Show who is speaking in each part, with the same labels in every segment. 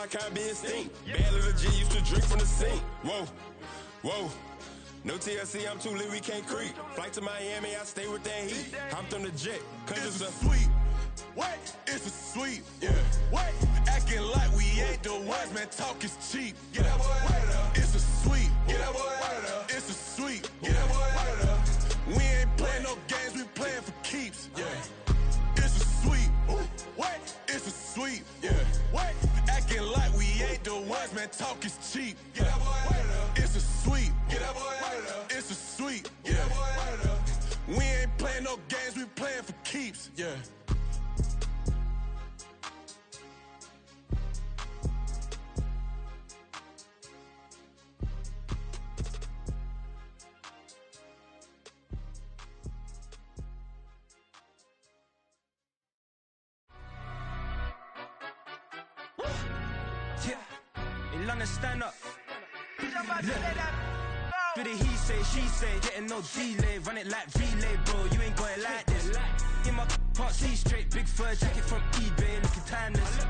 Speaker 1: my kind be extinct. Bad little G used to drink from the sink. Whoa, whoa. No TLC, I'm too lit, we can't creep. Flight to Miami, I stay with that heat. Hopped on the jet, cause it's a
Speaker 2: sweet. What? It's a sweet. Yeah. What? Acting like we ain't the ones, man. Talk is cheap. Get that boy out of there. It's a sweet. Get that boy out of there. It's a sweet. Get that boy out of there. We ain't playing no games, we playing for keeps. Yeah. It's a sweet. What? It's a sweet. Yeah. What? Acting like we ain't the ones, man. Talk is cheap. Get that boy out of there. It's a sweet. Get that boy out of there. It's a sweet. Get that boy out of there. We ain't playing no games, we playing for keeps. Yeah.
Speaker 3: Stand up. Do the he say, she say, getting no delay, run it like relay, bro. You ain't got it like this. In my part, see straight, big fur jacket from eBay, looking timeless.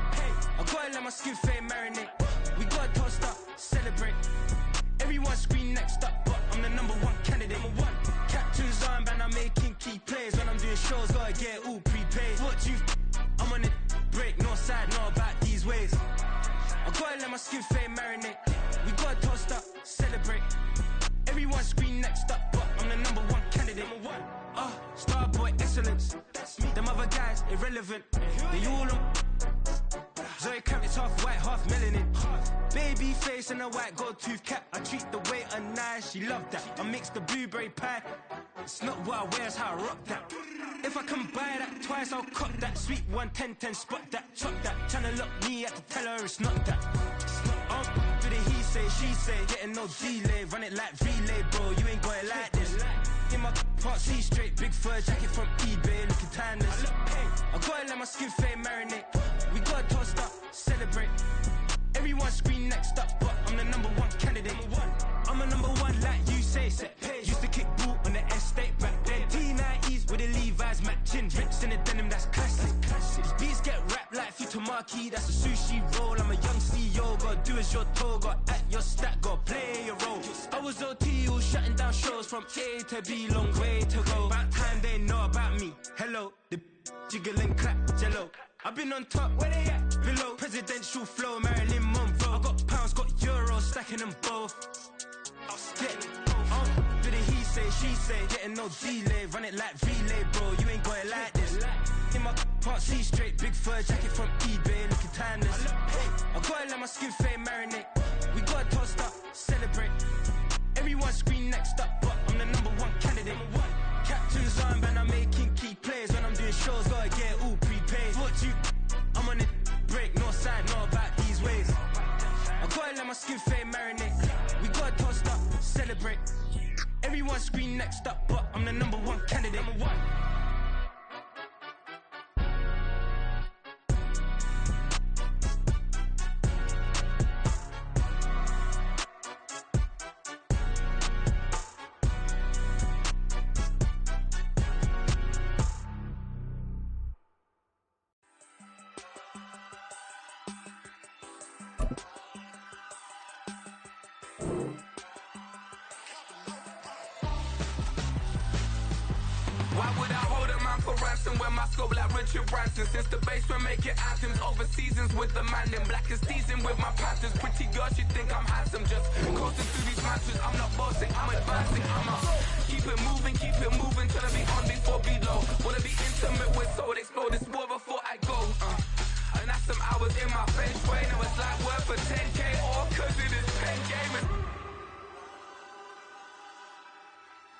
Speaker 3: I gotta let my skin fade marinate. We gotta toast up, celebrate. Everyone scream next up, but I'm the #1 candidate. Captain's armband, I'm making key plays. When I'm doing shows, gotta get it all prepaid. What you? I'm on it, break, no side, know about these ways. I gotta let my skin fade marinate. We gotta toast up, celebrate. Everyone scream next up, but I'm the #1 candidate. Starboy excellence. Them other guys irrelevant. They all on. Zoe Kravitz half white, half melanin. Baby face and a white gold tooth cap. I treat the waiter nice, she love that. I mix the blueberry pie. It's not what I wear, it's how I rock that. If I can buy that twice, I'll cut that. Sweet 110, spot that, chop that. Tryna look me at the tell her it's not that. Do the he say, she say, getting no delay, run it like relay, bro. You ain't got it like this. In my part, see straight, big fur jacket from eBay, looking timeless. I gotta let my skin fade marinate. We gotta toast up, celebrate. Everyone scream next up, but I'm the #1 candidate. I'm a #1 like you say, set pace. Used to kick ball on the estate back then. T90s with the Levi's matching. Rips in the denim, that's classic. These beats get wrapped like Futamaki, that's a sushi roll. I'm a young CEO, gotta do as you're told. Gotta act your stat, gotta play your role. I was OT, all shutting down shows from A to B, long way to go. About time they know about me. Hello, the jiggle and clap, jello. I've been on top, where they at? Below, presidential flow, Marilyn Monroe. I got pounds, got euros, stacking them both. Do the he say, she say, getting no delay, run it like relay, bro. You ain't got it like this. In my part, see straight, big fur jacket from eBay, looking timeless. I gotta let my skin fade marinate. We gotta toast up, celebrate. Everyone scream next up, but I'm the #1 candidate. Captain's armband, I'm making key plays. When I'm doing shows, gotta get it all prepaid. What you? I'm on it, break, no side, know about these ways. I gotta let my skin fade marinate. We gotta toast up, celebrate. Everyone scream next up, but I'm the #1 candidate.
Speaker 4: Why would I hold a man for ransom when my scope like Richard Branson? Since the basement making anthems over seasons with the man in black is teasing with my panthers. Pretty girl, she think I'm handsome. Just coasting through these mantras. I'm not bossing, I'm advancing. I'm a keep it moving, trying to be on before below. Wanna be intimate with soul, explode this war before I go. And that's some hours in my feng shui. Now it's like work for 10K or cause it is pen gaming.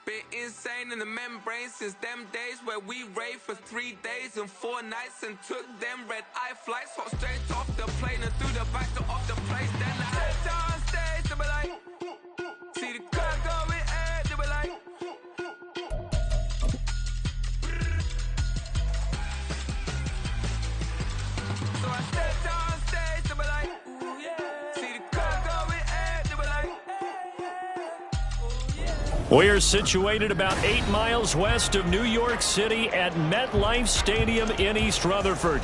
Speaker 4: Bit insane in the membrane since them days where we raved for 3 days and 4 nights and took them red eye flights, hop straight off the plane and through the back door of the place. Then I stepped on stage, they were like, see the crowd going ahead, they were like, so I stepped on stage, they were like, ooh yeah, see the crowd going ahead, they were like,
Speaker 5: We're situated about 8 miles west of New York City at MetLife Stadium in East Rutherford.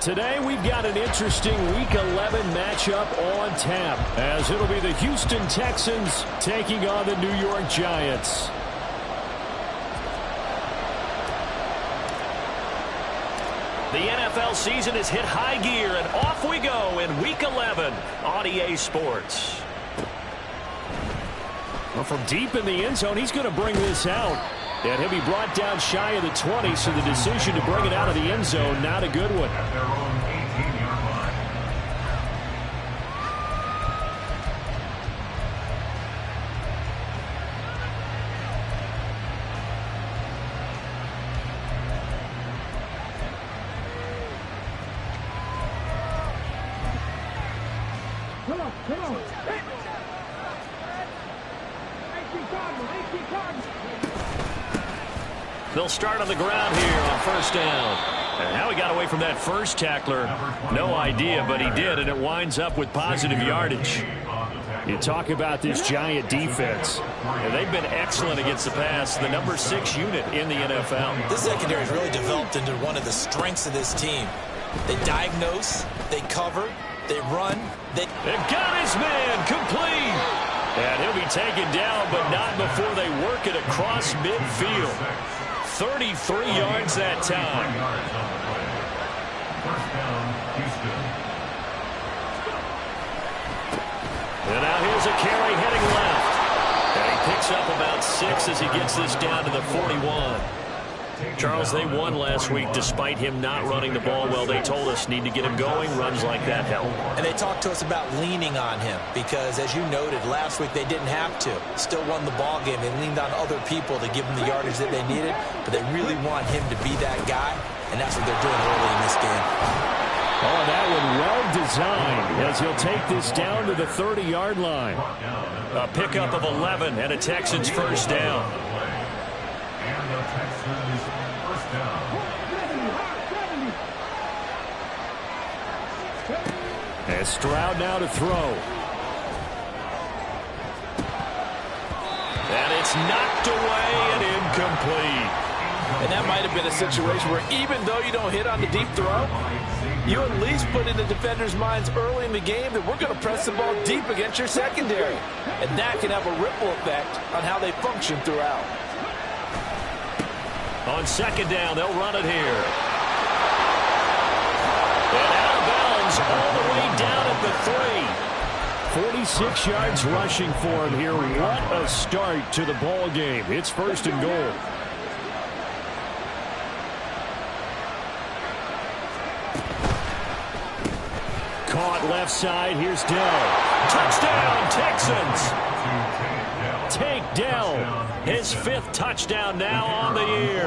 Speaker 5: Today we've got an interesting Week 11 matchup on tap, as it'll be the Houston Texans taking on the New York Giants. The NFL season has hit high gear, and off we go in Week 11 on EA Sports. Well, from deep in the end zone, he's going to bring this out. And he'll be brought down shy of the 20, so the decision to bring it out of the end zone, not a good one.
Speaker 6: Come on.
Speaker 5: They'll start on the ground here on first down. And how he got away from that first tackler, no idea, but he did, and it winds up with positive yardage. You talk about this Giant defense, and they've been excellent against the pass, the number 6 unit in the NFL.
Speaker 7: This secondary has really developed into one of the strengths of this team. They diagnose, they cover, they run. They've
Speaker 5: got his man complete. And he'll be taken down, but not before they work it across midfield. 33 yards that time. And now here's a carry heading left. And he picks up about 6 as he gets this down to the 41. Charles, they won last week despite him not running the ball well. They told us need to get him going. Runs like that help.
Speaker 7: And they talked to us about leaning on him because, as you noted, last week they didn't have to. Still won the ball game. They leaned on other people to give them the yardage that they needed, but they really want him to be that guy, and that's what they're doing early in this game.
Speaker 5: Oh, that one well designed as he'll take this down to the 30-yard line. A pickup of 11 and a Texans first down. And Stroud now to throw. And it's knocked away and incomplete.
Speaker 8: And that might have been a situation where even though you don't hit on the deep throw, you at least put in the defenders' minds early in the game that we're going to press the ball deep against your secondary. And that can have a ripple effect on how they function throughout.
Speaker 5: On second down, they'll run it here. And out of bounds all the way down at the 3. 46 yards rushing for him here. What a start to the ball game. It's first and goal. Caught left side. Here's Dell. Touchdown, Texans. Take Dell. His 5th touchdown now on the year.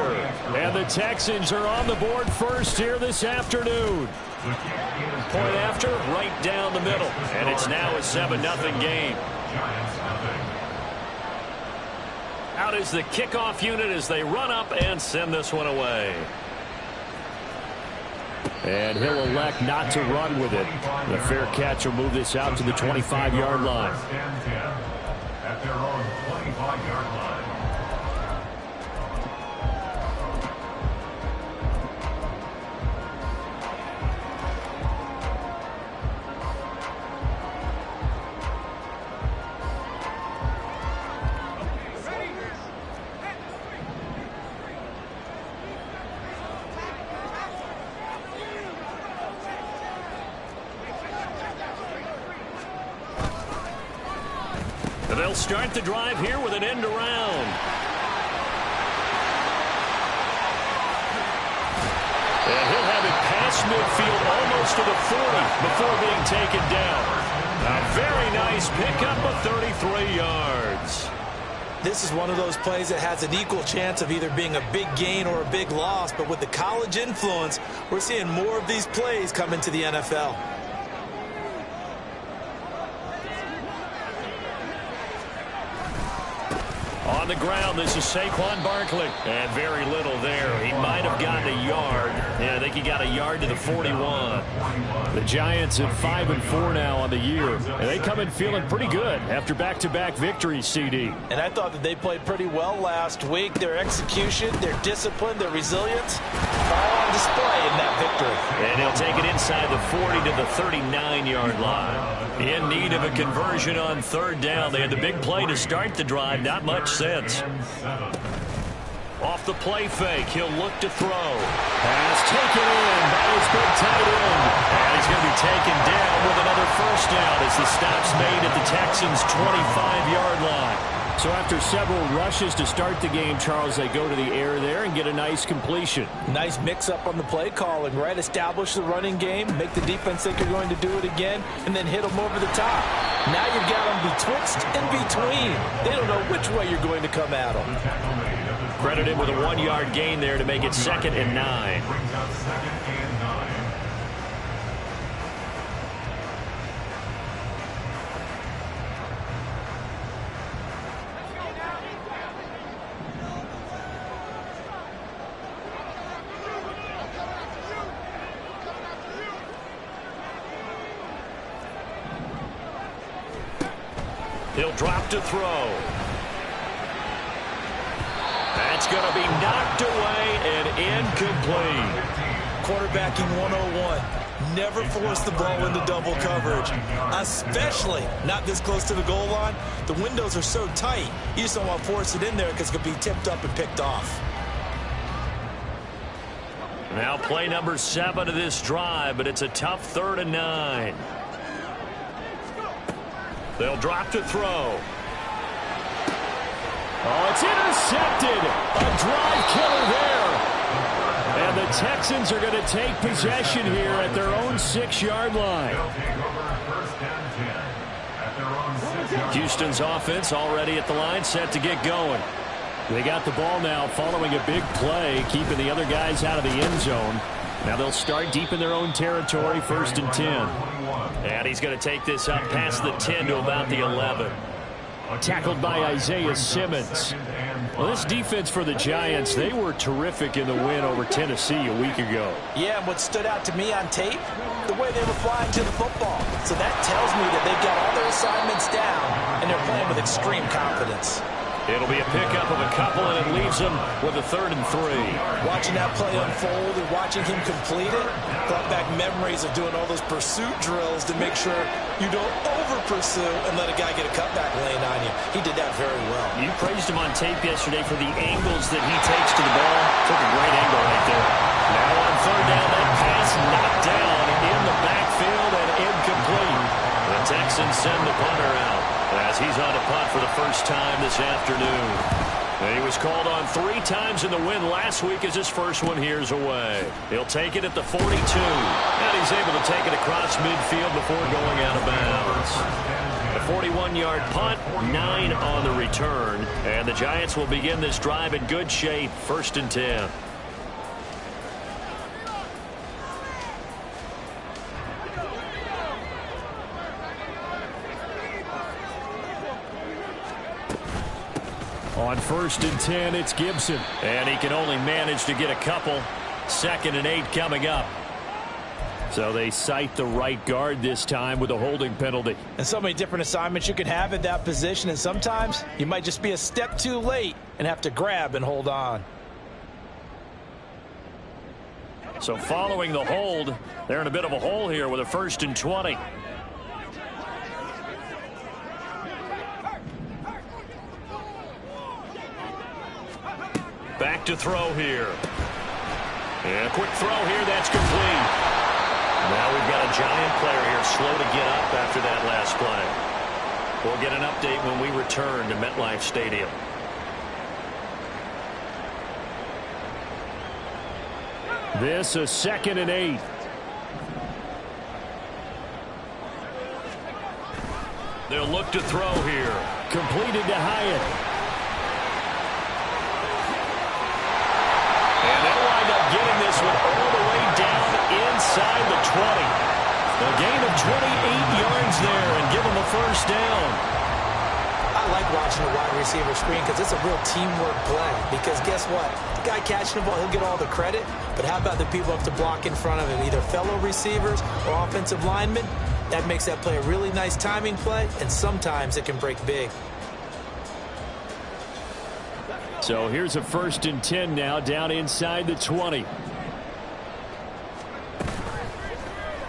Speaker 5: And the Texans are on the board first here this afternoon. Point after, right down the middle. And it's now a 7-0 game. Out is the kickoff unit as they run up and send this one away. And he'll elect not to run with it. The fair catch will move this out to the 25-yard line.
Speaker 9: At their own 25-yard line.
Speaker 5: They'll start the drive here with an end around. And he'll have it past midfield almost to the 40 before being taken down. A very nice pickup of 33 yards.
Speaker 7: This is one of those plays that has an equal chance of either being a big gain or a big loss, but with the college influence, we're seeing more of these plays come into the NFL.
Speaker 5: On the ground, this is Saquon Barkley. And very little there. He might have gotten a yard. Yeah, I think he got a yard to the 41. The Giants at 5-4 now on the year. And they come in feeling pretty good after back-to-back victories, CD.
Speaker 8: And I thought that they played pretty well last week. Their execution, their discipline, their resilience, all on
Speaker 7: display in that victory.
Speaker 5: And he'll take it inside the 40 to the 39-yard line. In need of a conversion on third down. They had the big play to start the drive. Not much sense. Off the play fake, he'll look to throw. Pass taken in by his big tight end. And he's going to be taken down with another first down as the stop's made at the Texans' 25-yard line. So after several rushes to start the game, Charles, they go to the air there and get a nice completion.
Speaker 8: Nice mix-up on the play calling, right? Establish the running game, make the defense think you're going to do it again, and then hit them over the top. Now you've got them betwixt and between. They don't know which way you're going to come at them.
Speaker 5: Credited with a 1-yard gain there to make it 2nd and 9. He'll drop to throw. That's going to be knocked away and incomplete.
Speaker 7: Quarterbacking 101. Never force the ball into double coverage, especially not this close to the goal line. The windows are so tight, you just don't want to force it in there because it could be tipped up and picked off.
Speaker 5: Now play number 7 of this drive, but it's a tough 3rd and 9. They'll drop to throw. Oh, it's intercepted. A drive killer there. And the Texans are going to take possession here at their own 6-yard line. Houston's offense already at the line, set to get going. They got the ball now following a big play, keeping the other guys out of the end zone. Now they'll start deep in their own territory, 1st and 10. And he's going to take this up past the 10 to about the 11. Tackled by Isaiah Simmons. Well, this defense for the Giants, they were terrific in the win over Tennessee a week ago.
Speaker 7: Yeah, and what stood out to me on tape, the way they were flying to the football. So that tells me that they've got all their assignments down, and they're playing with extreme confidence.
Speaker 5: It'll be a pickup of a couple, and it leaves them with a 3rd and 3.
Speaker 7: Watching that play unfold and watching him complete it brought back memories of doing all those pursuit drills to make sure you don't over-pursue and let a guy get a cutback lane on you. He did that very well.
Speaker 5: You praised him on tape yesterday for the angles that he takes to the ball. Took a great angle right there. Now on 3rd down, that pass knocked down in the backfield and incomplete. The Texans send the punter out as he's on a punt for the first time this afternoon. And he was called on 3 times in the win last week as his first one here's away. He'll take it at the 42. And he's able to take it across midfield before going out of bounds. A 41-yard punt, 9 on the return. And the Giants will begin this drive in good shape, 1st and 10. On 1st and 10, it's Gibson. And he can only manage to get a couple. 2nd and 8 coming up. So they cite the right guard this time with a holding penalty.
Speaker 8: And so many different assignments you can have at that position, and sometimes you might just be a step too late and have to grab and hold on.
Speaker 5: So following the hold, they're in a bit of a hole here with a 1st and 20. Back to throw here. And a quick throw here, that's complete. Now we've got a Giant player here slow to get up after that last play. We'll get an update when we return to MetLife Stadium. This is 2nd and 8. They'll look to throw here. Completed to Hyatt. And they'll wind up getting this one all the way down inside the 20. A gain of 28 yards there and give them a 1st down.
Speaker 7: I like watching the wide receiver screen because it's a real teamwork play. Because guess what? The guy catching the ball, he'll get all the credit. But how about the people up to block in front of him, either fellow receivers or offensive linemen? That makes that play a really nice timing play, and sometimes it can break big.
Speaker 5: So here's a 1st and 10 now down inside the 20.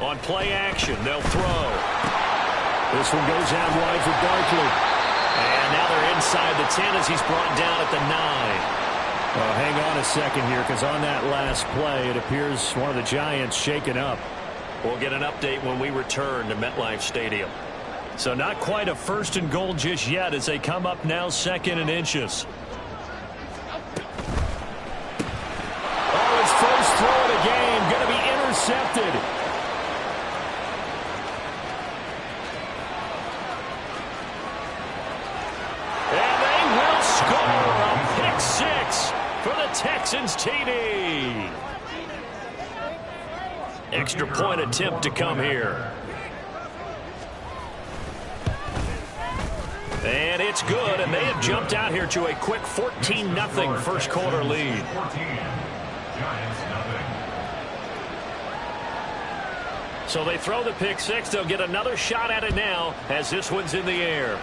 Speaker 5: On play action, they'll throw. This one goes out wide for Barkley. And now they're inside the 10 as he's brought down at the 9. Hang on a second here, because on that last play, it appears one of the Giants shaken up. We'll get an update when we return to MetLife Stadium. So not quite a 1st and goal just yet as they come up now 2nd and inches. Oh, his first throw of the game going to be intercepted. And they will score a pick 6 for the Texans TD. Extra point attempt to come here. And it's good, and they have jumped out here to a quick 14-0 first quarter lead. So they throw the pick 6. They'll get another shot at it now as this one's in the air.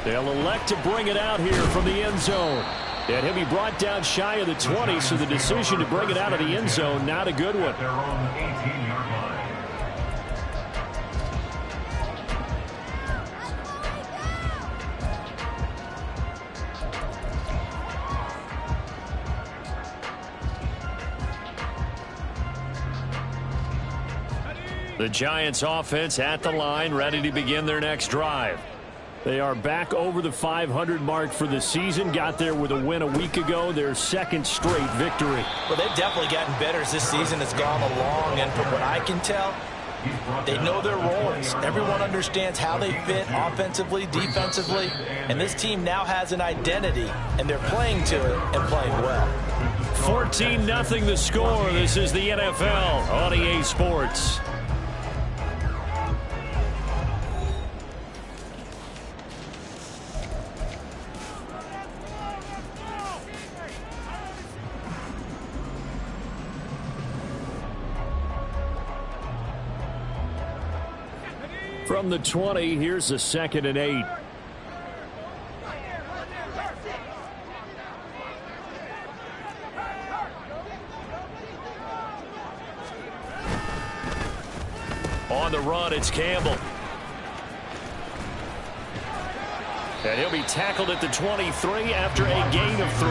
Speaker 5: They'll elect to bring it out here from the end zone. And he'll be brought down shy of the 20, so the decision to bring it out of the end zone, not a good one. The Giants offense at the line, ready to begin their next drive. They are back over the 500 mark for the season. Got there with a win a week ago, their 2nd straight victory.
Speaker 7: Well, they've definitely gotten better as this season has gone along, and from what I can tell, they know their roles. Everyone understands how they fit offensively, defensively, and this team now has an identity, and they're playing to it and playing well.
Speaker 5: 14-0 the score. This is the NFL on EA Sports. From the 20, here's a 2nd and 8. On the run, it's Campbell. And he'll be tackled at the 23 after a gain of 3.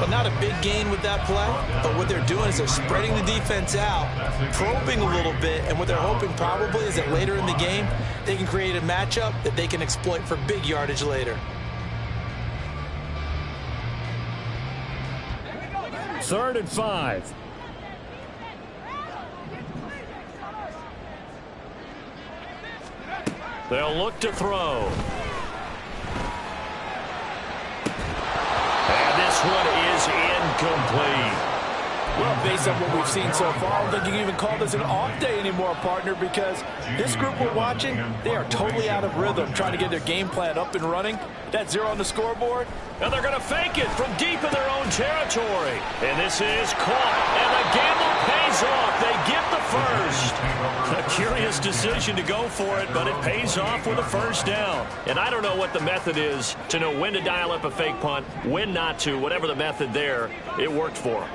Speaker 7: But not a big gain with that play. But what they're doing is they're spreading the defense out, probing a little bit, and what they're hoping probably is that later in the game, they can create a matchup that they can exploit for big yardage later.
Speaker 5: 3rd and 5. They'll look to throw. And this one is incomplete.
Speaker 8: Well, based on what we've seen so far, I don't think you can even call this an off day anymore, partner, because this group we're watching, they are totally out of rhythm, trying to get their game plan up and running. That 0 on the scoreboard.
Speaker 5: And they're going to fake it from deep in their own territory. And this is caught, and the gamble pays off. They get the first. A curious decision to go for it, but it pays off with a first down. And I don't know what the method is to know when to dial up a fake punt, when not to, whatever the method there, it worked for them.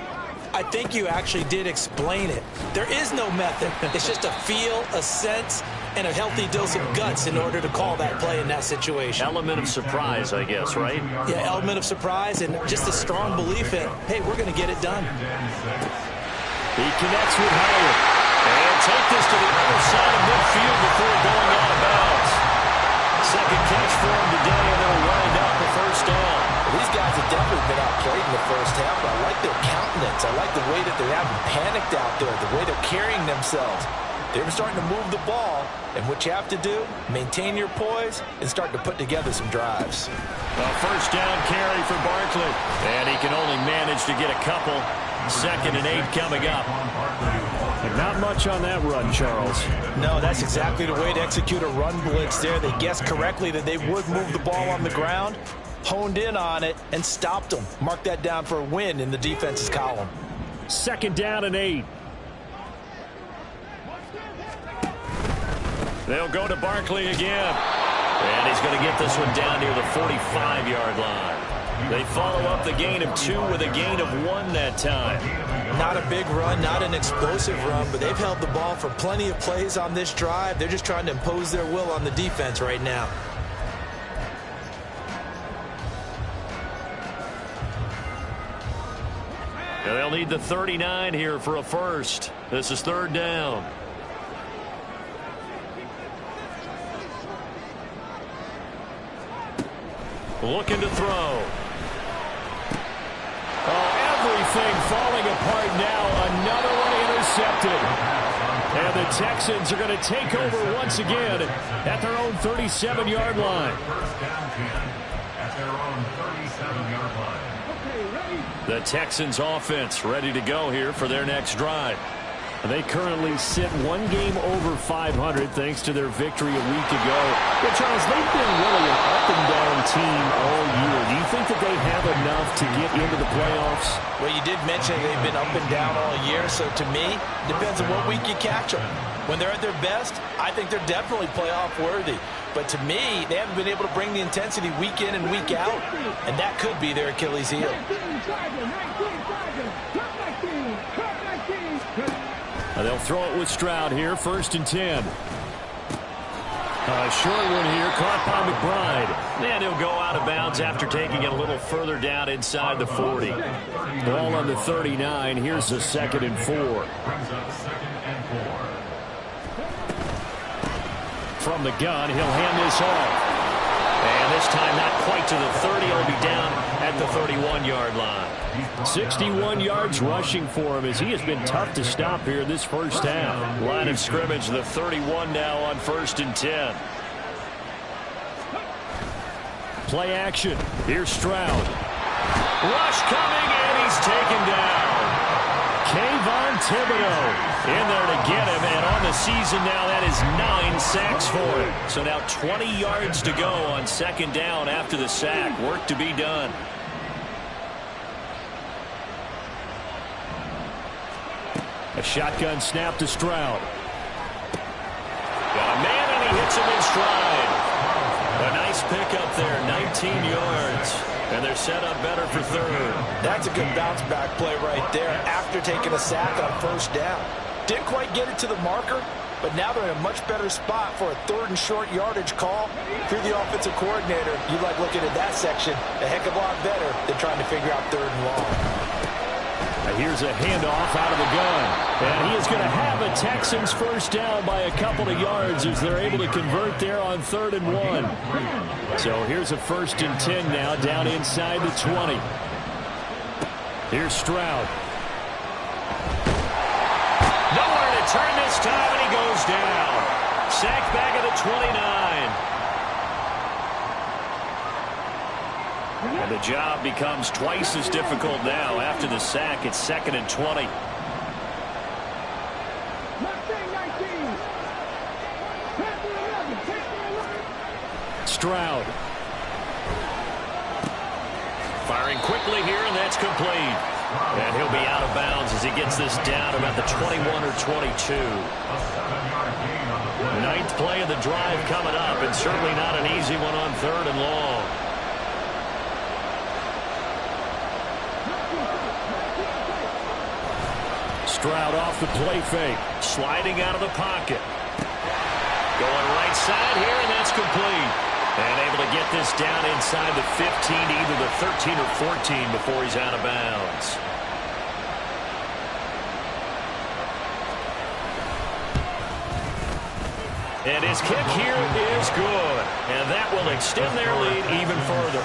Speaker 7: I think you actually did explain it. There is no method. It's just a feel, a sense, and a healthy dose of guts in order to call that play in that situation.
Speaker 5: Element of surprise, I guess, right?
Speaker 7: Yeah, element of surprise and just a strong belief in, hey, we're going to get it done.
Speaker 5: He connects with Howard. And take this to the other side of midfield before going out of bounds. Second catch for him today, and they'll wind up the first down.
Speaker 7: These guys have definitely been outplayed in the first half, but I like their countenance. I like the way that they haven't panicked out there, the way they're carrying themselves. They're starting to move the ball, and what you have to do, maintain your poise and start to put together some drives.
Speaker 5: A first down carry for Barkley, and he can only manage to get a couple. 2nd and 8 coming up. Not much on that run, Charles.
Speaker 7: No, that's exactly the way to execute a run blitz there. They guessed correctly that they would move the ball on the ground, honed in on it, and stopped them. Mark that down for a win in the defense's column.
Speaker 5: 2nd down and 8. They'll go to Barkley again. And he's going to get this one down near the 45-yard line. They follow up the gain of 2 with a gain of 1 that time.
Speaker 7: Not a big run, not an explosive run, but they've held the ball for plenty of plays on this drive. They're just trying to impose their will on the defense right now.
Speaker 5: They'll need the 39 here for a first. This is third down. Looking to throw. Oh, everything falling apart now. Another one intercepted. And the Texans are going to take over once again at their own 37-yard line.
Speaker 9: First down 10 at their own 37-yard line.
Speaker 5: The Texans offense ready to go here for their next drive. They currently sit one game over 500 thanks to their victory a week ago. But Charles, they've been really an up-and-down team all year. Do you think that they have enough to get into the playoffs?
Speaker 7: Well, you did mention they've been up and down all year, so to me, depends on what week you catch them. When they're at their best, I think they're definitely playoff worthy. But to me, they haven't been able to bring the intensity week in and week out, and that could be their Achilles heel.
Speaker 5: They'll throw it with Stroud here, 1st and 10. A short one here, caught by McBride. And he'll go out of bounds after taking it a little further down inside the 40. Ball on the 39. Here's the 2nd and 4.
Speaker 9: Brings up 2nd and 4.
Speaker 5: From the gun, he'll hand this off. And this time not quite to the 30. He'll be down at the 31-yard line. 61 yards rushing for him as he has been tough to stop here this first half. Line of scrimmage, the 31 now on 1st and 10. Play action. Here's Stroud. Rush coming, and he's taken down. Kayvon Thibodeau in there to get him, and on the season now, that is 9 sacks for him. So now 20 yards to go on 2nd down after the sack. Work to be done. A shotgun snap to Stroud. Got a man, and he hits him in stride. A nice pickup there, 19 yards. And they're set up better for 3rd.
Speaker 7: That's a good bounce-back play right there after taking a sack on 1st down. Didn't quite get it to the marker, but now they're in a much better spot for a 3rd and short yardage call. If you're the offensive coordinator, you like looking at that section a heck of a lot better than trying to figure out 3rd and long.
Speaker 5: Here's a handoff out of the gun. And he is going to have a Texans first down by a couple of yards as they're able to convert there on 3rd and 1. So here's a 1st and 10 now down inside the 20. Here's Stroud. Nowhere to turn this time, and he goes down. Sacked back at the 29. And the job becomes twice as difficult now after the sack. It's 2nd and 20. Stroud. Firing quickly here, and that's complete. And he'll be out of bounds as he gets this down about the 21 or 22. 9th play of the drive coming up, and certainly not an easy one on 3rd and long. Stroud off the play fake. Sliding out of the pocket. Going right side here, and that's complete. And able to get this down inside the 15 to either the 13 or 14 before he's out of bounds. And his kick here is good. And that will extend their lead even further.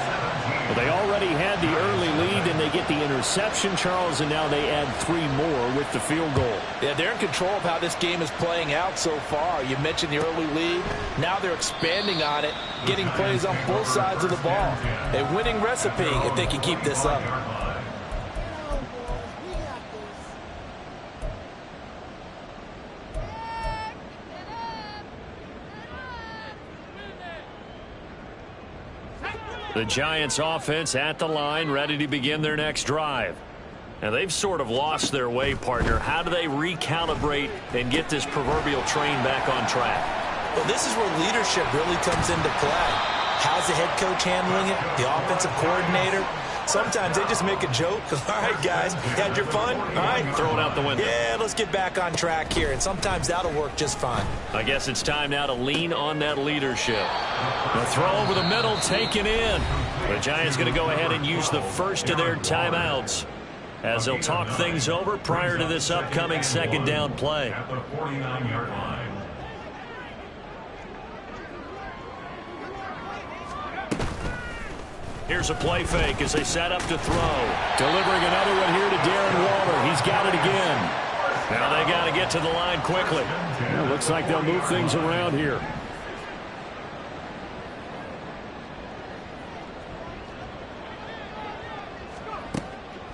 Speaker 5: Well, they already had the early lead, and they get the interception, Charles, and now they add 3 more with the field goal.
Speaker 7: Yeah, they're in control of how this game is playing out so far. You mentioned the early lead. Now they're expanding on it, getting plays on both sides of the ball. A winning recipe if they can keep this up.
Speaker 5: The Giants offense at the line, ready to begin their next drive. Now, they've sort of lost their way, partner. How do they recalibrate and get this proverbial train back on track?
Speaker 7: Well, this is where leadership really comes into play. How's the head coach handling it? The offensive coordinator? Sometimes they just make a joke. All right, guys, you had your fun? All right.
Speaker 5: Throw it out the window.
Speaker 7: Yeah, let's get back on track here, and sometimes that'll work just fine.
Speaker 5: I guess it's time now to lean on that leadership. The throw over the middle, taken in. The Giants going to go ahead and use the first of their timeouts as they'll talk things over prior to this upcoming second down play.
Speaker 9: At the 49-yard line.
Speaker 5: Here's a play fake as they set up to throw. Delivering another one here to Darren Waller. He's got it again. Now they got to get to the line quickly.
Speaker 10: Well, looks like they'll move things around here.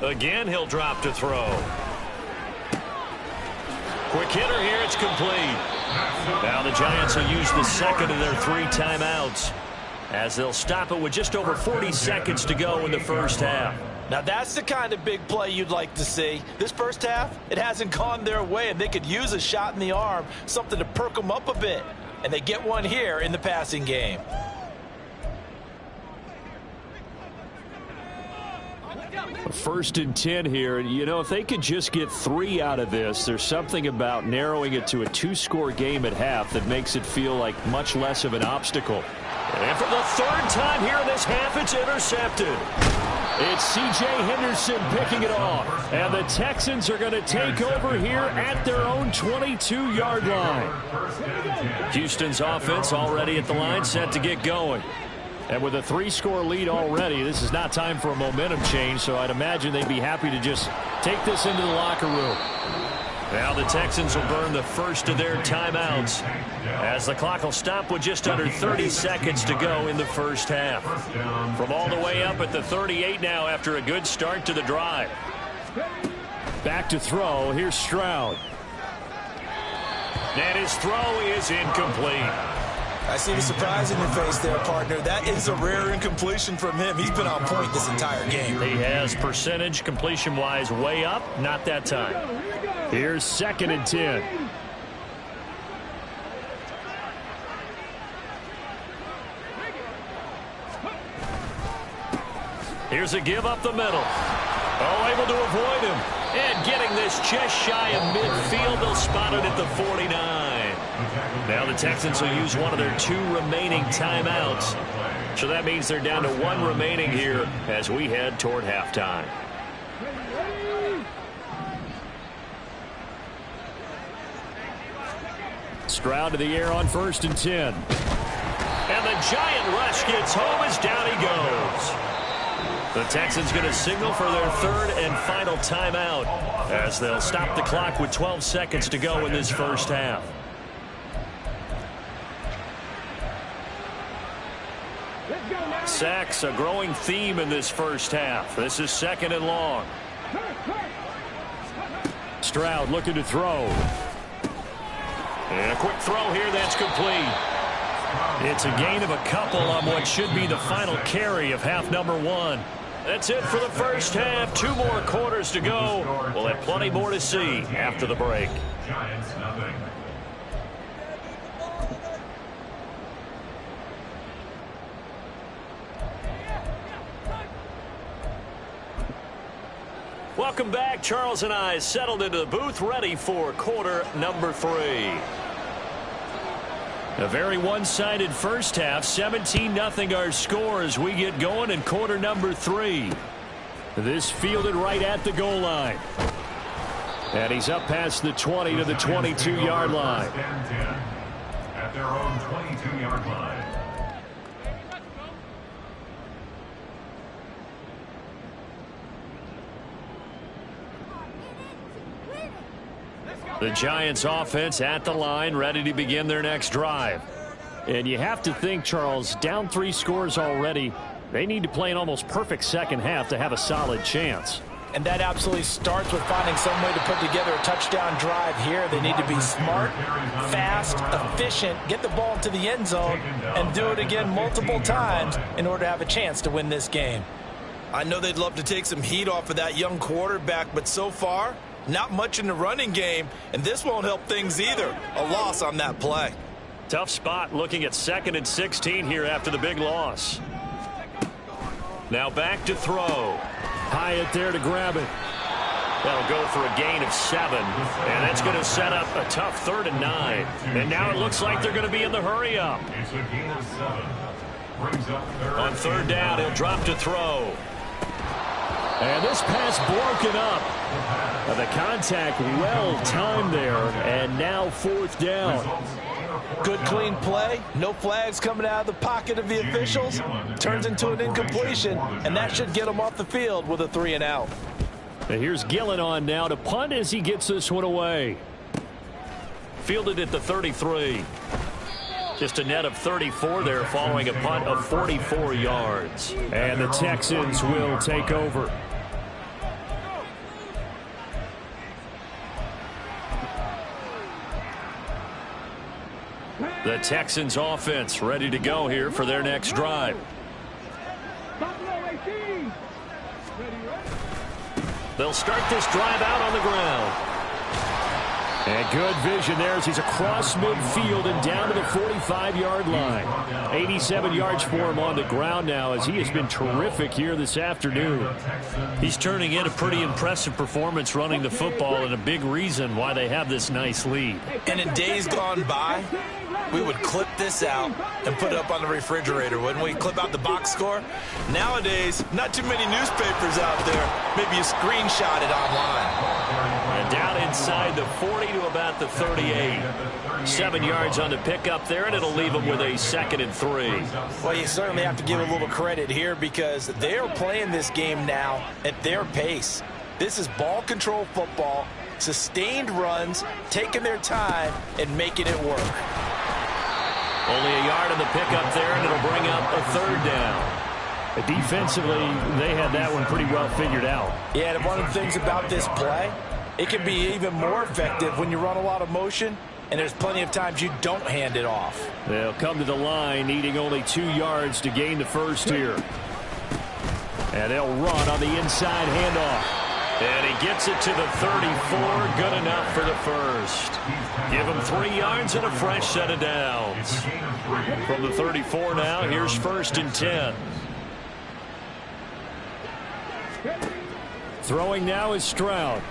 Speaker 5: Again, he'll drop to throw. Quick hitter here. It's complete. Now the Giants will use the second of their 3 timeouts as they'll stop it with just over 40 seconds to go in the first half.
Speaker 8: Now that's the kind of big play you'd like to see. This first half, it hasn't gone their way, and they could use a shot in the arm, something to perk them up a bit. And they get one here in the passing game.
Speaker 10: First and 10 here. You know, if they could just get 3 out of this, there's something about narrowing it to a 2-score game at half that makes it feel like much less of an obstacle.
Speaker 5: And for the 3rd time here in this half, it's intercepted.
Speaker 10: It's C.J. Henderson picking it off. And the Texans are going to take over here at their own 22-yard line.
Speaker 5: Houston's offense already at the line, set to get going.
Speaker 10: And with a 3-score lead already, this is not time for a momentum change, so I'd imagine they'd be happy to just take this into the locker room.
Speaker 5: Now the Texans will burn the first of their timeouts as the clock will stop with just under 30 seconds to go in the first half. From all the way up at the 38 now after a good start to the drive.
Speaker 10: Back to throw. Here's Stroud.
Speaker 5: And his throw is incomplete.
Speaker 7: I see the surprise in your face there, partner. That is a rare incompletion from him. He's been on point this entire game.
Speaker 5: He has percentage completion-wise way up. Not that time.
Speaker 10: Here's 2nd and 10.
Speaker 5: Here's a give up the middle. Oh, able to avoid him. And getting this just shy of midfield. They'll spot it at the 49. Now the Texans will use one of their 2 remaining timeouts. So that means they're down to 1 remaining here as we head toward halftime.
Speaker 10: Stroud to the air on 1st and 10.
Speaker 5: And the giant rush gets home as down he goes. The Texans going to signal for their 3rd and final timeout as they'll stop the clock with 12 seconds to go in this first half. Sacks, a growing theme in this first half. This is 2nd and long.
Speaker 10: Stroud looking to throw.
Speaker 5: And a quick throw here that's complete. It's a gain of a couple on what should be the final carry of half number 1. That's it for the first half. 2 more quarters to go. We'll have plenty more to see after the break.
Speaker 9: Giants nothing.
Speaker 5: Welcome back. Charles and I settled into the booth, ready for quarter number 3.
Speaker 10: A very one-sided first half. 17-0 our score as we get going in quarter number 3. This fielded right at the goal line. And he's up past the 20 to the 22-yard line.
Speaker 9: At their own 22-yard line.
Speaker 10: The Giants offense at the line, ready to begin their next drive. And you have to think, Charles, down 3 scores already. They need to play an almost perfect second half to have a solid chance.
Speaker 8: And that absolutely starts with finding some way to put together a touchdown drive here. They need to be smart, fast, efficient, get the ball into the end zone, and do it again multiple times in order to have a chance to win this game.
Speaker 7: I know they'd love to take some heat off of that young quarterback, but so far, not much in the running game, and this won't help things either. A loss on that play.
Speaker 5: Tough spot looking at 2nd and 16 here after the big loss. Now back to throw. Hyatt there to grab it. That'll go for a gain of 7. And that's going to set up a tough 3rd and 9. And now it looks like they're going to be in the hurry-up.
Speaker 9: It's a gain of 7. Brings up
Speaker 5: On 3rd down, he'll drop to throw.
Speaker 10: And this pass broken up. The contact well timed there. And now 4th down.
Speaker 8: Good clean play. No flags coming out of the pocket of the officials. Turns into an incompletion. And that should get him off the field with a 3 and out.
Speaker 10: And here's Gillen on now to punt as he gets this one away.
Speaker 5: Fielded at the 33. Just a net of 34 there following a punt of 44 yards.
Speaker 10: And the Texans will take over.
Speaker 5: The Texans offense ready to go here for their next drive. They'll start this drive out on the ground.
Speaker 10: And good vision there as he's across midfield and down to the 45-yard line. 87 yards for him on the ground now as he has been terrific here this afternoon.
Speaker 5: He's turning in a pretty impressive performance running the football and a big reason why they have this nice lead.
Speaker 7: And in days gone by, we would clip this out and put it up on the refrigerator, wouldn't we? Clip out the box score. Nowadays, not too many newspapers out there. Maybe you screenshot it online.
Speaker 5: And down inside the 40 to about the 38. 7 yards on the pickup there, and it'll leave them with a 2nd and 3.
Speaker 7: Well, you certainly have to give a little credit here because they're playing this game now at their pace. This is ball control football, sustained runs, taking their time, and making it work.
Speaker 5: Only a yard on the pickup there, and it'll bring up a 3rd down.
Speaker 10: Defensively, they had that one pretty well figured out.
Speaker 7: Yeah, and one of the things about this play, it can be even more effective when you run a lot of motion, and there's plenty of times you don't hand it off.
Speaker 10: They'll come to the line, needing only 2 yards to gain the first here. And they'll run on the inside handoff.
Speaker 5: And he gets it to the 34. Good enough for the first. Give him 3 yards and a fresh set of downs. From the 34 now, here's 1st and 10.
Speaker 10: Throwing now is Stroud.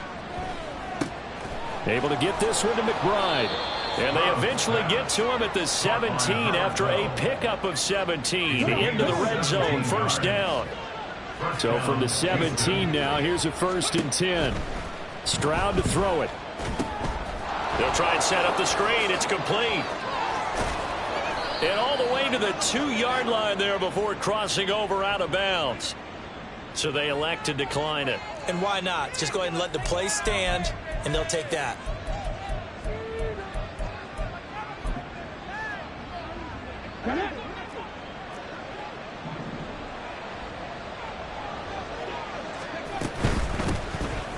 Speaker 10: Able to get this one to McBride.
Speaker 5: And they eventually get to him at the 17 after a pickup of 17 into the red zone. 1st down.
Speaker 10: So from the 17 now, here's a 1st and 10. Stroud to throw it.
Speaker 5: They'll try and set up the screen. It's complete. And all the way to the 2-yard line there before crossing over out of bounds. So they elect to decline it.
Speaker 7: And why not? Just go ahead and let the play stand, and they'll take that.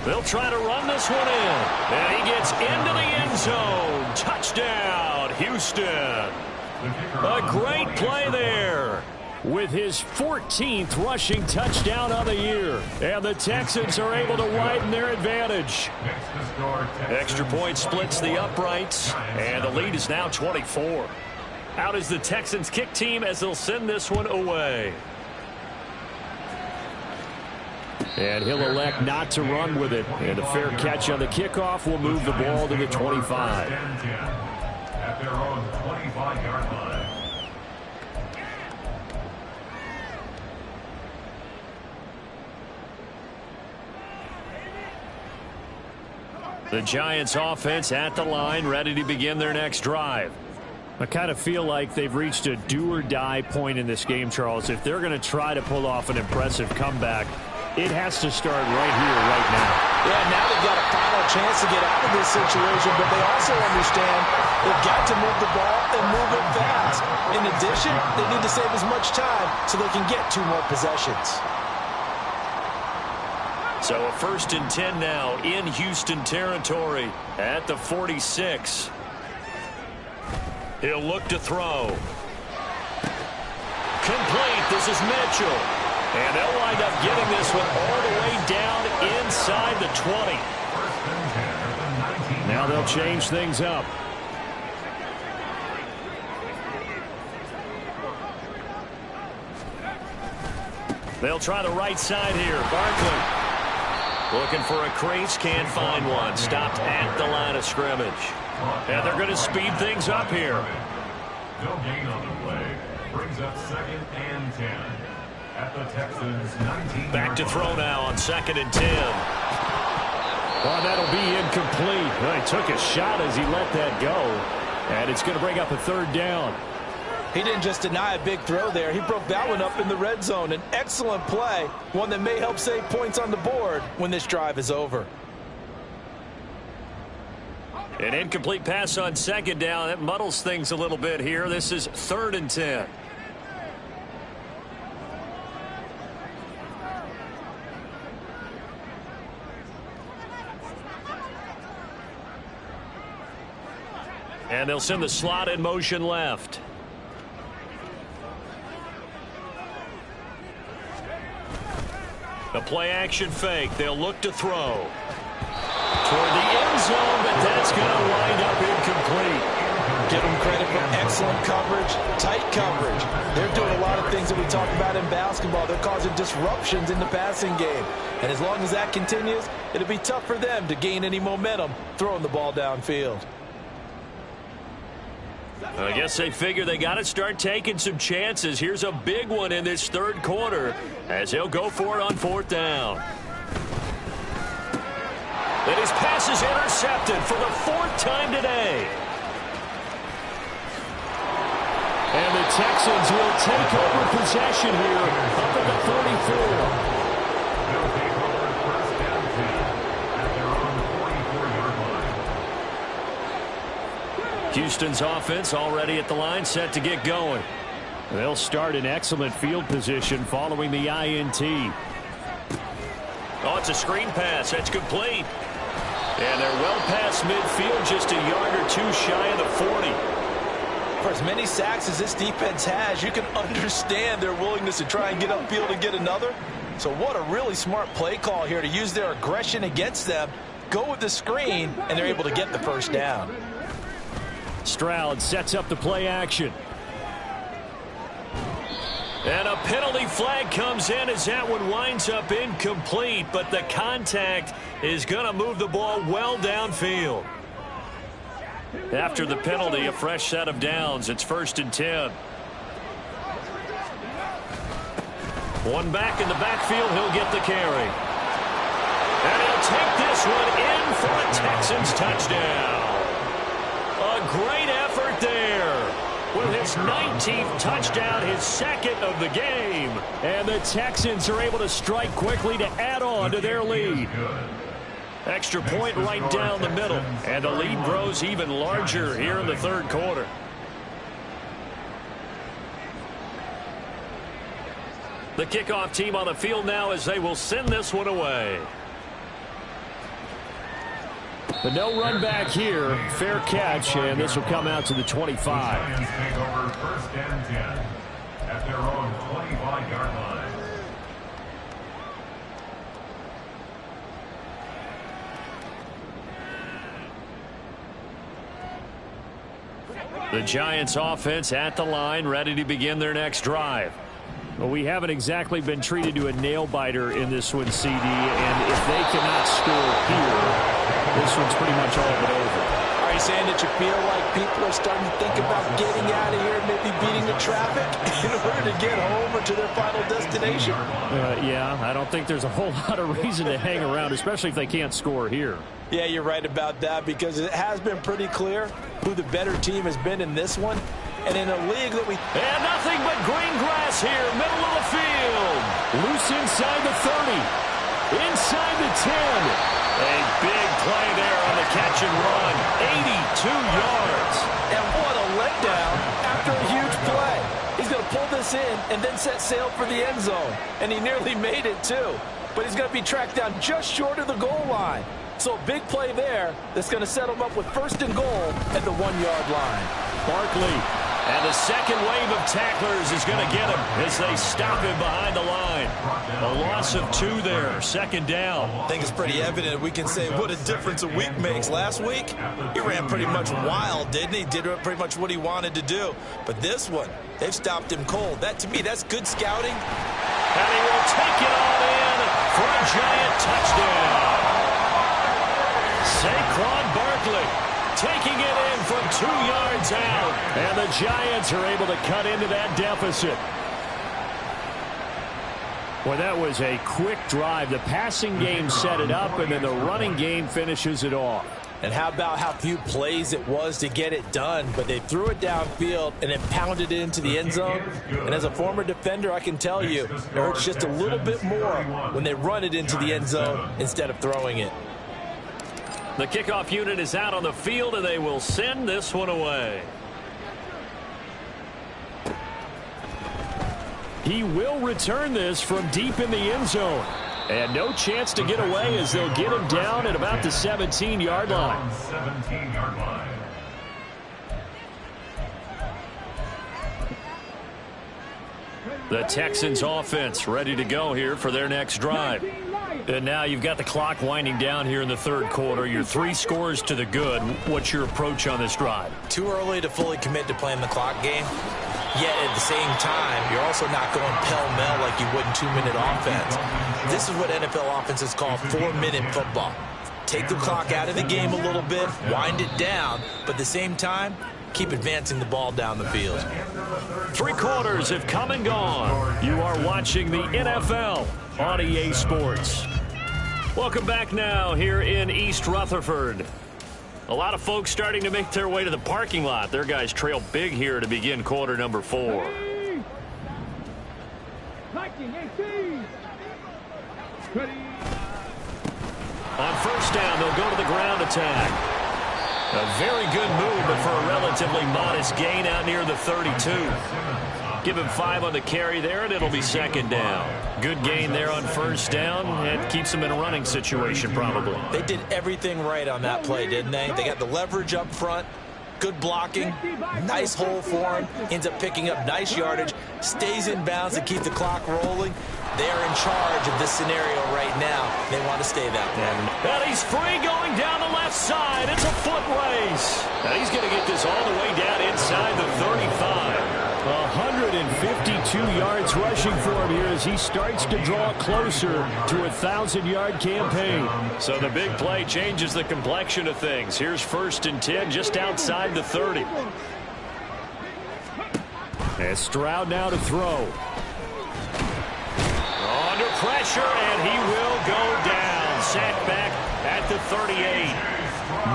Speaker 5: They'll try to run this one in. And he gets into the end zone. Touchdown, Houston. A great play there.
Speaker 10: With his 14th rushing touchdown of the year. And the Texans are able to widen their advantage.
Speaker 5: Extra point splits the uprights. And the lead is now 24. Out is the Texans kick team as they'll send this one away.
Speaker 10: And he'll elect not to run with it. And a fair catch on the kickoff will move the ball to the 25.
Speaker 9: At their own 25-yard line.
Speaker 5: The Giants offense at the line, ready to begin their next drive.
Speaker 10: I kind of feel like they've reached a do-or-die point in this game, Charles. If they're going to try to pull off an impressive comeback, it has to start right here, right now.
Speaker 7: Yeah, now they've got a final chance to get out of this situation, but they also understand they've got to move the ball and move it fast. In addition, they need to save as much time so they can get 2 more possessions.
Speaker 5: So a 1st and 10 now in Houston territory at the 46. He'll look to throw. Complete. This is Mitchell. And they'll wind up getting this one all the way down inside the 20.
Speaker 10: Now they'll change things up. They'll try the right side here. Barkley looking for a crease, can't find one. Stopped at the line of scrimmage. And they're going to speed things up here.
Speaker 9: No gain on the play. Brings up 2nd and 10 at the Texans 19.
Speaker 10: Back to throw now on 2nd and 10. Well, that'll be incomplete. Well, he took a shot as he let that go. And it's going to bring up a 3rd down.
Speaker 8: He didn't just deny a big throw there. He broke that one up in the red zone. An excellent play, one that may help save points on the board when this drive is over.
Speaker 10: An incomplete pass on 2nd down. That muddles things a little bit here. This is 3rd and 10. And they'll send the slot in motion left. The play action fake. They'll look to throw. Toward the end zone, but that's going to wind up incomplete.
Speaker 8: Give them credit for excellent coverage, tight coverage. They're doing a lot of things that we talk about in basketball. They're causing disruptions in the passing game. And as long as that continues, it'll be tough for them to gain any momentum throwing the ball downfield.
Speaker 10: I guess they figure they got to start taking some chances. Here's a big one in this 3rd quarter as he'll go for it on 4th down. And his pass is intercepted for the 4th time today. And the Texans will take over possession here up at the 44.
Speaker 9: They'll take over 1st and 10 at their own 44-yard line.
Speaker 10: Houston's offense already at the line, set to get going. They'll start in excellent field position following the INT. Oh, it's a screen pass. That's complete. And they're well past midfield, just a yard or two shy of the 40.
Speaker 8: For as many sacks as this defense has, you can understand their willingness to try and get upfield and get another. So what a really smart play call here to use their aggression against them, go with the screen, and they're able to get the 1st down.
Speaker 10: Stroud sets up the play action. And a penalty flag comes in as that one winds up incomplete, but the contact is going to move the ball well downfield. After the penalty, a fresh set of downs. It's 1st and 10. One back in the backfield, he'll get the carry. And he'll take this one in for a Texans touchdown. A great effort there. With his 19th touchdown, his 2nd of the game. And the Texans are able to strike quickly to add on to their lead. Extra point right down the middle. And the lead grows even larger here in the 3rd quarter. The kickoff team on the field now as they will send this one away. The no run back here, fair catch, and this will come out to the 25.
Speaker 9: The Giants take over 1st and 10 at their own 25-yard line.
Speaker 10: The Giants offense at the line, ready to begin their next drive. Well, we haven't exactly been treated to a nail-biter in this one, CD, and if they cannot score here, this one's pretty much all but over.
Speaker 8: Are you saying that you feel like people are starting to think about getting out of here, maybe beating the traffic in order to get home or to their final destination?
Speaker 10: Yeah, I don't think there's a whole lot of reason to hang around, especially if they can't score here.
Speaker 8: Yeah, you're right about that because it has been pretty clear who the better team has been in this one. And in a league that we...
Speaker 10: And nothing but green grass here, middle of the field. Loose inside the 30. Inside the 10. A big play there on the catch and run. 82 yards.
Speaker 8: And what a letdown after a huge play. He's going to pull this in and then set sail for the end zone. And he nearly made it, too. But he's going to be tracked down just short of the goal line. So a big play there that's going to set him up with 1st and goal at the 1-yard line.
Speaker 10: Barkley. And the second wave of tacklers is going to get him as they stop him behind the line. A loss of 2 there, 2nd down.
Speaker 7: I think it's pretty evident. We can say what a difference a week makes. Last week, he ran pretty much wild, didn't he? Did pretty much what he wanted to do. But this one, they've stopped him cold. That, to me, that's good scouting.
Speaker 10: And he will take it all in for a Giant touchdown. Saquon Barkley taking it in from 2 yards out. And the Giants are able to cut into that deficit. Well, that was a quick drive. The passing game set it up, and then the running game finishes it off.
Speaker 7: And how about how few plays it was to get it done, but they threw it downfield and then pounded it into the end zone. And as a former defender, I can tell you, it hurts just a little bit more when they run it into the end zone instead of throwing it.
Speaker 10: The kickoff unit is out on the field, and they will send this one away. He will return this from deep in the end zone. And no chance to get away as they'll get him down at about the 17-yard line.
Speaker 9: 17-yard line.
Speaker 10: The Texans offense ready to go here for their next drive. And now you've got the clock winding down here in the third quarter. You're 3 scores to the good. What's your approach on this drive?
Speaker 7: Too early to fully commit to playing the clock game. Yet at the same time, you're also not going pell-mell like you would in 2-minute offense. This is what NFL offenses call 4-minute football. Take the clock out of the game a little bit, wind it down, but at the same time, keep advancing the ball down the field.
Speaker 10: 3 quarters have come and gone. You are watching the NFL on EA Sports. Welcome back now here in East Rutherford. A lot of folks starting to make their way to the parking lot. Their guys trail big here to begin quarter number 4. On first down, they'll go to the ground attack. A very good move, but for a relatively modest gain out near the 32. Give him 5 on the carry there, and it'll be second down. Good gain there on first down, and keeps them in a running situation probably.
Speaker 7: They did everything right on that play, didn't they? They got the leverage up front, good blocking, nice hole for him, ends up picking up nice yardage, stays in bounds to keep the clock rolling. They are in charge of this scenario right now. They want to stay that way.
Speaker 10: And he's free going down the left side. It's a foot race. And he's going to get this all the way down inside the 35. 152 yards rushing for him here as he starts to draw closer to a 1,000-yard campaign. So the big play changes the complexion of things. Here's 1st and 10 just outside the 30. And Stroud now to throw. Under pressure, and he will go down. Sacked back at the 38.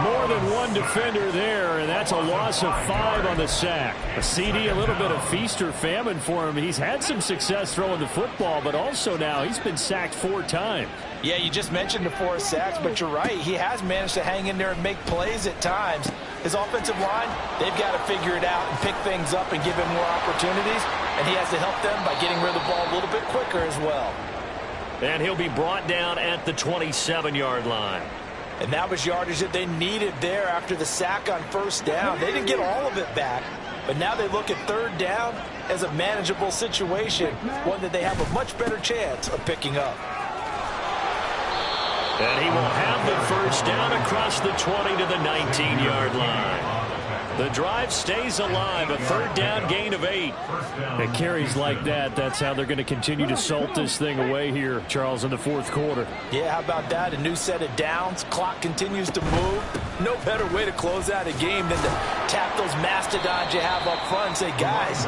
Speaker 10: More than one defender there, and that's a loss of 5 on the sack. A CD, a little bit of feast or famine for him. He's had some success throwing the football, but also now he's been sacked 4 times.
Speaker 7: Yeah, you just mentioned the 4 sacks, but you're right. He has managed to hang in there and make plays at times. His offensive line, they've got to figure it out and pick things up and give him more opportunities, and he has to help them by getting rid of the ball a little bit quicker as well.
Speaker 10: And he'll be brought down at the 27-yard line.
Speaker 7: And that was yardage that they needed there after the sack on first down. They didn't get all of it back, but now they look at third down as a manageable situation, one that they have a much better chance of picking up.
Speaker 10: And he will have the first down across the 20 to the 19-yard line. The drive stays alive, a third down gain of 8. It carries like that. That's how they're going to continue to salt this thing away here, Charles, in the fourth quarter.
Speaker 7: Yeah, how about that? A new set of downs. Clock continues to move. No better way to close out a game than to tap those mastodons you have up front and say, guys,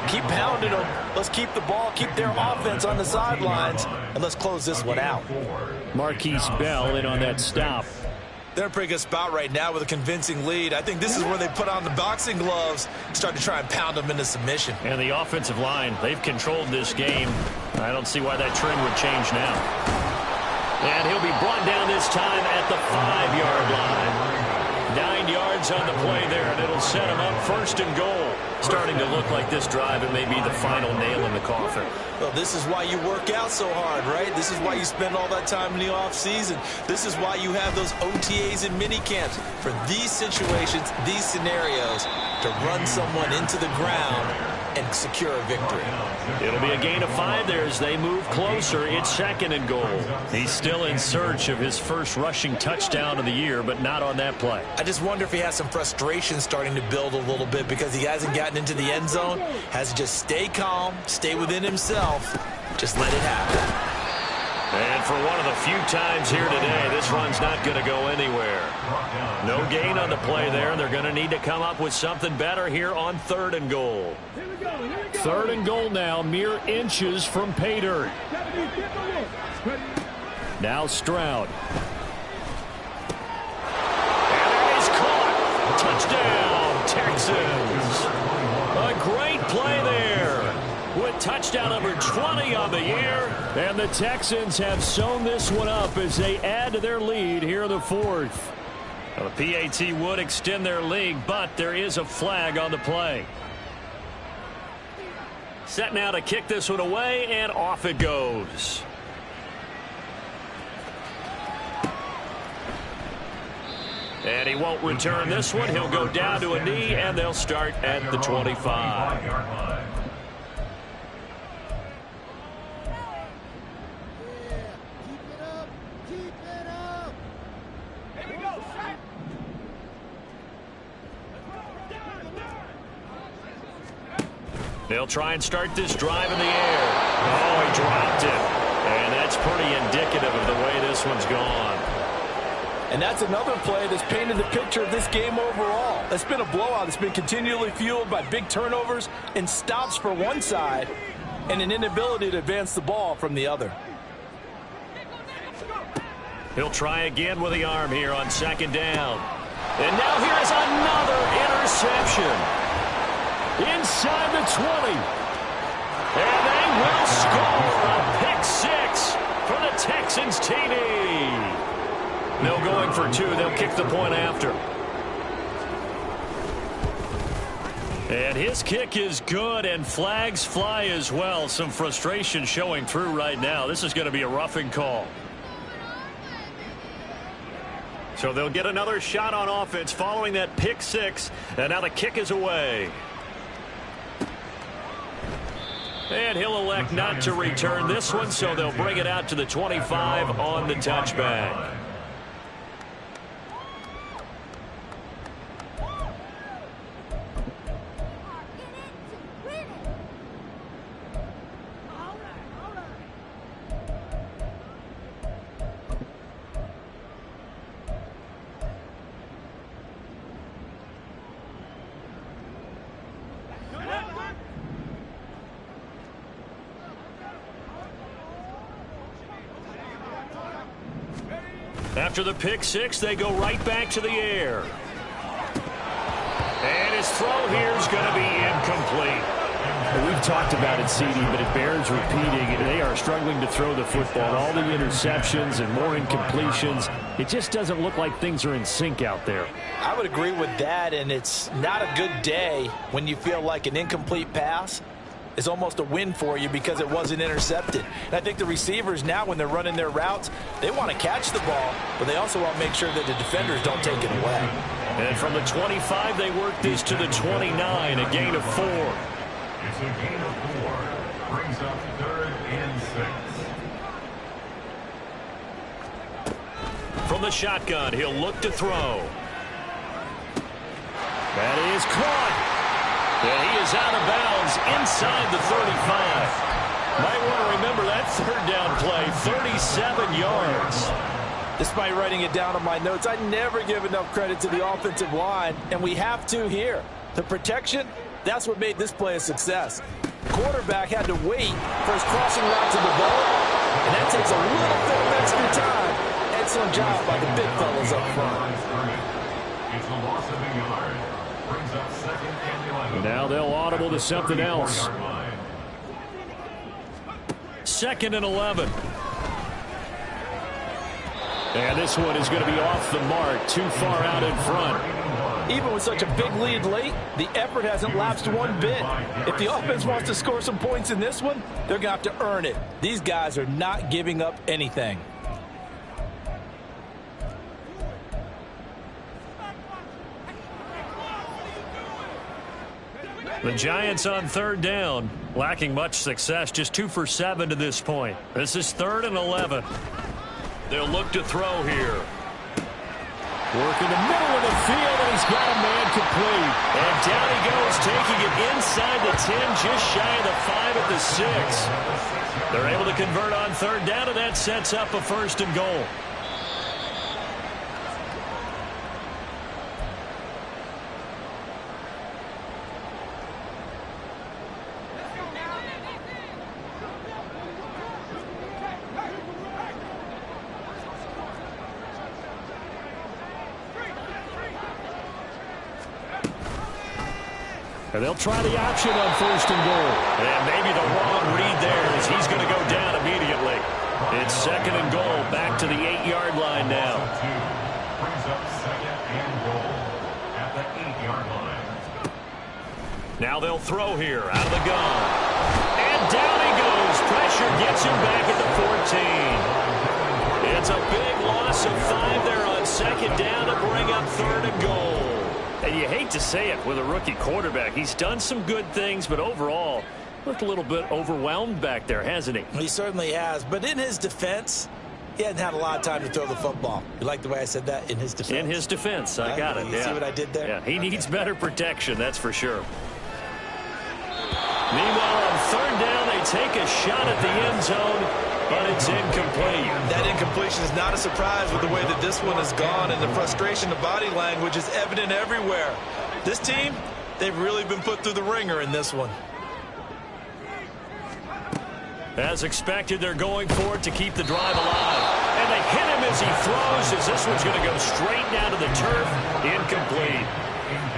Speaker 7: keep pounding them. Let's keep the ball, keep their offense on the sidelines, and let's close this one out.
Speaker 10: Marquise Bell in on that stop.
Speaker 7: They're in a pretty good spot right now with a convincing lead. I think this is where they put on the boxing gloves and start to try and pound them into submission.
Speaker 10: And the offensive line, they've controlled this game. I don't see why that trend would change now. And he'll be brought down this time at the 5-yard line. 9 yards on the play there, and it'll set him up 1st and goal. Starting to look like this drive, it may be the final nail in the coffin.
Speaker 7: Well, this is why you work out so hard, right? This is why you spend all that time in the offseason. This is why you have those OTAs and mini camps for these situations, these scenarios, to run someone into the ground and secure a victory.
Speaker 10: It'll be a gain of 5 there as they move closer. It's 2nd and goal. He's still in search of his first rushing touchdown of the year, but not on that play.
Speaker 7: I just wonder if he has some frustration starting to build a little bit because he hasn't gotten into the end zone. Has to just stay calm, stay within himself, Just let it happen.
Speaker 5: And for one of the few times here today, this run's not going to go anywhere. No gain on the play there. They're going to need to come up with something better here on 3rd and goal.
Speaker 10: 3rd and goal now, mere inches from pay dirt. Now Stroud.
Speaker 5: And that is caught. Touchdown, Texans. A great play there with touchdown number 20 on the year.
Speaker 10: And the Texans have sewn this one up as they add to their lead here in the 4th.
Speaker 5: Well, the PAT would extend their lead, but there is a flag on the play. Set now to kick this one away, and off it goes. And he won't return this one. He'll go down to a knee, and they'll start at the 25. They'll try and start this drive in the air. Oh, he dropped it. And that's pretty indicative of the way this one's gone.
Speaker 8: And that's another play that's painted the picture of this game overall. It's been a blowout. It's been continually fueled by big turnovers and stops for one side and an inability to advance the ball from the other.
Speaker 5: He'll try again with the arm here on 2nd down. And now here is another interception. Inside the 20. And they will score a pick 6 for the Texans TD. No going for 2. They'll kick the point after. And his kick is good, and flags fly as well. Some frustration showing through right now. This is going to be a roughing call. So they'll get another shot on offense following that pick 6. And now the kick is away. And he'll elect not to return this one, so they'll bring it out to the 25 on the touchback. After the pick 6, they go right back to the air. And his throw here is going to be incomplete.
Speaker 10: We've talked about it, CD, but it bears repeating. They are struggling to throw the football. All the interceptions and more incompletions. It just doesn't look like things are in sync out there.
Speaker 7: I would agree with that, and it's not a good day when you feel like an incomplete pass is almost a win for you because it wasn't intercepted. And I think the receivers now, when they're running their routes, they want to catch the ball, but they also want to make sure that the defenders don't take it away.
Speaker 5: And from the 25, they work this to the 29, a gain of 4.
Speaker 9: It's a gain of 4. Brings up 3rd and 6.
Speaker 5: From the shotgun, he'll look to throw. That is caught. And he is out of bounds inside the 35. Might want to remember that 3rd down play, 37 yards.
Speaker 8: Despite writing it down on my notes, I never give enough credit to the offensive line, and we have to here. The protection, that's what made this play a success. Quarterback had to wait for his crossing route to develop, and that takes a little bit of extra time. Excellent job by the big fellas up front.
Speaker 9: It's a loss of a yard. Brings up 2nd and 11.
Speaker 10: Now they'll audible to something else.
Speaker 5: 2nd and 11.
Speaker 10: And this one is going to be off the mark, too far out in front.
Speaker 8: Even with such a big lead late, the effort hasn't lapsed one bit. If the offense wants to score some points in this one, they're going to have to earn it. These guys are not giving up anything.
Speaker 5: The Giants on 3rd down, lacking much success, just 2 for 7 to this point. This is 3rd and 11. They'll look to throw here.
Speaker 10: Work in the middle of the field, and he's got a man complete. And down he goes, taking it inside the 10, just shy of the 5 at the 6. They're able to convert on third down, and that sets up a 1st and goal. And they'll try the option on 1st and goal. And maybe the wrong read there as he's going to go down immediately. It's 2nd and goal, back to the 8-yard line now.
Speaker 9: Brings up 2nd and goal at the 8-yard line.
Speaker 10: Now they'll throw here, out of the gun. And down he goes. Pressure gets him back at the 14. It's a big loss of 5 there on 2nd down to bring up 3rd and goal. And you hate to say it with a rookie quarterback. He's done some good things, but overall, looked a little bit overwhelmed back there, hasn't he?
Speaker 7: He certainly has. But in his defense, he hadn't had a lot of time to throw the football. You like the way I said that? In his defense.
Speaker 10: In his defense. I got it.
Speaker 7: You see what I did there?
Speaker 10: Yeah, he needs better protection, that's for sure. Meanwhile, on 3rd down, they take a shot at the end zone, but it's incomplete.
Speaker 8: That incompletion is not a surprise with the way that this one has gone, and the frustration of body language is evident everywhere. This team, they've really been put through the ringer in this one.
Speaker 10: As expected, they're going for it to keep the drive alive. And they hit him as he throws, as this one's going to go straight down to the turf. Incomplete.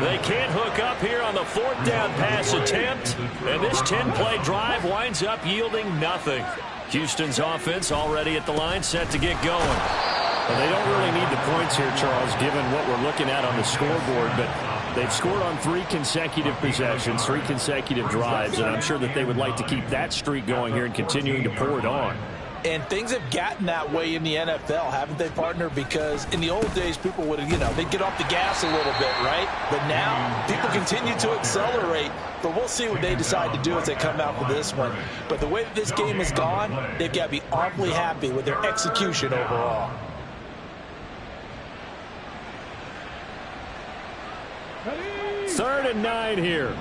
Speaker 10: They can't hook up here on the 4th down pass attempt, and this 10-play drive winds up yielding nothing. Houston's offense already at the line, set to get going.
Speaker 5: Well, they don't really need the points here, Charles, given what we're looking at on the scoreboard, but they've scored on 3 consecutive possessions, 3 consecutive drives, and I'm sure that they would like to keep that streak going here and continuing to pour it on.
Speaker 7: And things have gotten that way in the NFL, haven't they, partner? Because in the old days, people would, they'd get off the gas a little bit, right? But now, people continue to accelerate. But we'll see what they decide to do as they come out for this one. But the way that this game has gone, they've got to be awfully happy with their execution overall.
Speaker 6: Ready?
Speaker 10: 3rd and 9 here.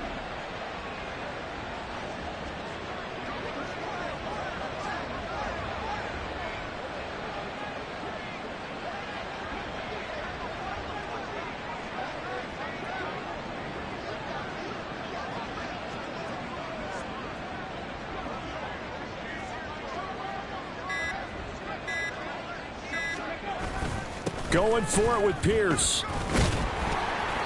Speaker 10: Going for it with Pierce.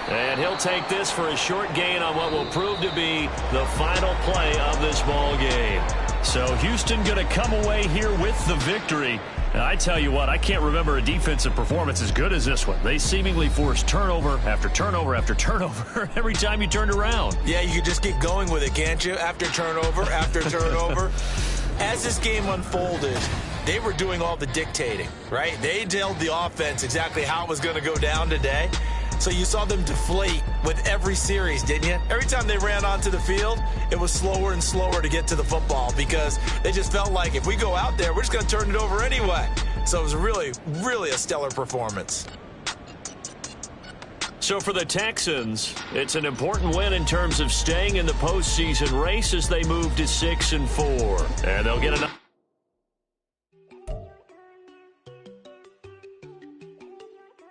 Speaker 10: And he'll take this for a short gain on what will prove to be the final play of this ball game. So Houston going to come away here with the victory. And I tell you what, I can't remember a defensive performance as good as this one. They seemingly forced turnover after turnover after turnover every time you turned around.
Speaker 7: Yeah, you could just keep going with it, can't you? After turnover, after turnover. As this game unfolded, they were doing all the dictating, right? They told the offense exactly how it was going to go down today. So you saw them deflate with every series, didn't you? Every time they ran onto the field, it was slower and slower to get to the football because they just felt like if we go out there, we're just going to turn it over anyway. So it was really, really a stellar performance.
Speaker 10: So for the Texans, it's an important win in terms of staying in the postseason race as they move to 6-4. And they'll get another.